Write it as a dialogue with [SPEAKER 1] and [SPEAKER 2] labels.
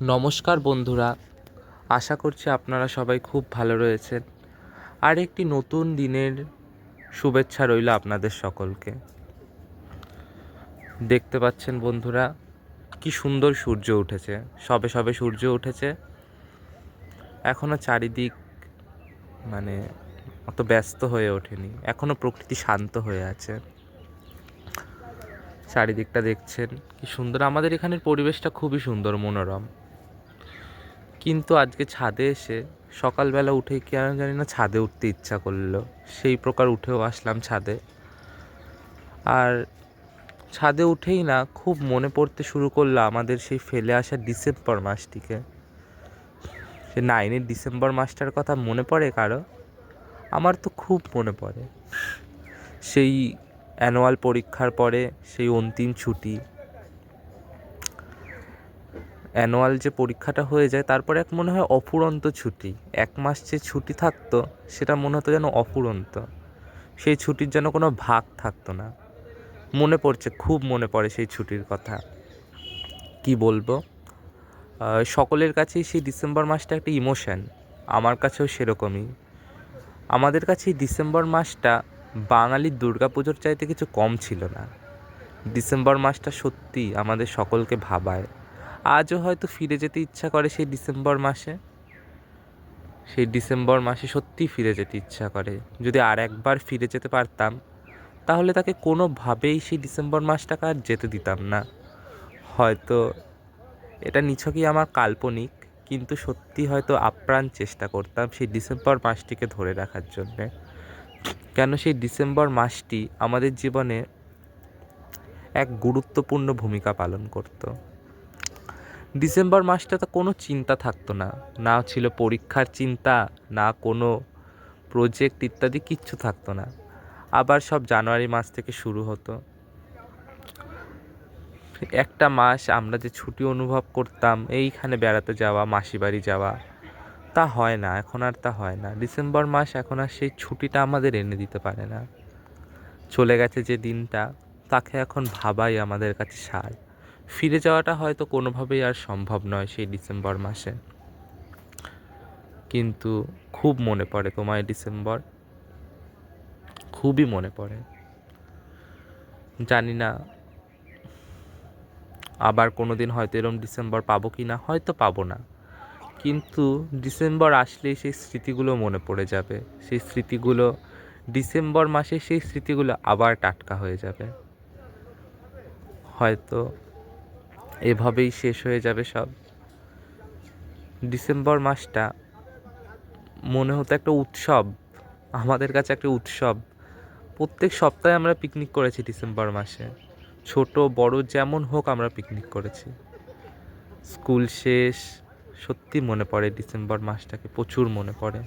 [SPEAKER 1] নমস্কার বন্ধুরা, আশা করছি আপনারা সবাই খুব ভালো রয়েছেন। আর একটি নতুন দিনের শুভেচ্ছা রইল আপনাদের সকলকে। দেখতে পাচ্ছেন বন্ধুরা, কি সুন্দর সূর্য উঠেছে। সবে সবে সূর্য উঠেছে, এখনও চারিদিক মানে অত ব্যস্ত হয়ে ওঠেনি, এখনও প্রকৃতি শান্ত হয়ে আছে। চারিদিকটা দেখছেন কি সুন্দর। আমাদের এখানের পরিবেশটা খুবই সুন্দর, মনোরম। কিন্তু আজকে ছাদে এসে সকালবেলা উঠে কেন জানি না ছাদে উঠতে ইচ্ছা করলো, সেই প্রকার উঠেও আসলাম ছাদে। আর ছাদে উঠেই না খুব মনে পড়তে শুরু করলো আমাদের সেই ফেলে আসা ডিসেম্বর মাসটিকে। সে 9-এর ডিসেম্বর মাসটার কথা মনে পড়ে কারো? আমার তো খুব মনে পড়ে। সেই অ্যানুয়াল পরীক্ষার পরে সেই অন্তিম ছুটি, অ্যানুয়াল যে পরীক্ষাটা হয়ে যায় তারপরে এক মনে হয় অফুরন্ত ছুটি। 1 মাস যে ছুটি থাকতো সেটা মনে হতো যেন অফুরন্ত। সেই ছুটির যেন কোনো ভাগ থাকতো না। মনে পড়ছে, খুব মনে পড়ে সেই ছুটির কথা। কি বলবো, সকলের কাছেই সেই ডিসেম্বর মাসটা একটা ইমোশন, আমার কাছেও সেরকমই। আমাদের কাছে এই ডিসেম্বর মাসটা বাঙালির দুর্গাপুজোর চাইতে কিছু কম ছিল না। ডিসেম্বর মাসটা সত্যি আমাদের সকলকে ভাবায়। আজও হয়তো ফিরে যেতে ইচ্ছা করে সেই ডিসেম্বর মাসে। সেই ডিসেম্বর মাসে সত্যিই ফিরে যেতে ইচ্ছা করে। যদি আর একবার ফিরে যেতে পারতাম তাহলে তাকে কোনোভাবেই সেই ডিসেম্বর মাসটাকে আর যেতে দিতাম না। হয়তো এটা নিছকই আমার কাল্পনিক, কিন্তু সত্যি হয়তো আপ্রাণ চেষ্টা করতাম সেই ডিসেম্বর মাসটিকে ধরে রাখার জন্যে। কেন সেই ডিসেম্বর মাসটি আমাদের জীবনে এক গুরুত্বপূর্ণ ভূমিকা পালন করতো। ডিসেম্বর মাসটাতে কোনো চিন্তা থাকতো না, না ছিল পরীক্ষার চিন্তা, না কোনো প্রজেক্ট ইত্যাদি কিচ্ছু থাকতো না। আবার সব জানুয়ারি মাস থেকে শুরু হতো। একটা মাস আমরা যে ছুটি অনুভব করতাম, এইখানে বেড়াতে যাওয়া, মাসি বাড়ি যাওয়া, তা হয় না এখন, আর তা হয় না। ডিসেম্বর মাস এখন আর সেই ছুটিটা আমাদের এনে দিতে পারে না। চলে গেছে যে দিনটা, তাকে এখন ভাবাই আমাদের কাছে সার। ফিরে যাওয়াটা হয়তো কোনোভাবেই আর সম্ভব নয় সেই ডিসেম্বর মাসে। কিন্তু খুব মনে পড়ে তোমায় ডিসেম্বর, খুবই মনে পড়ে। জানি না আবার কোনো দিন হয়তো এরম ডিসেম্বর পাবো কি না, হয়তো পাবো না। কিন্তু ডিসেম্বর আসলেই সেই স্মৃতিগুলো মনে পড়ে যাবে। সেই স্মৃতিগুলো ডিসেম্বর মাসে, সেই স্মৃতিগুলো আবার টাটকা হয়ে যাবে। হয়তো এভাবেই শেষ হয়ে যাবে সব। ডিসেম্বর মাসটা মনে হতো একটা উৎসব, আমাদের কাছে একটা উৎসব। প্রত্যেক সপ্তাহে আমরা পিকনিক করেছি ডিসেম্বর মাসে, ছোট বড় যেমন হোক আমরা পিকনিক করেছি। স্কুল শেষ, সত্যি মনে পড়ে ডিসেম্বর মাসটাকে, প্রচুর মনে পড়ে।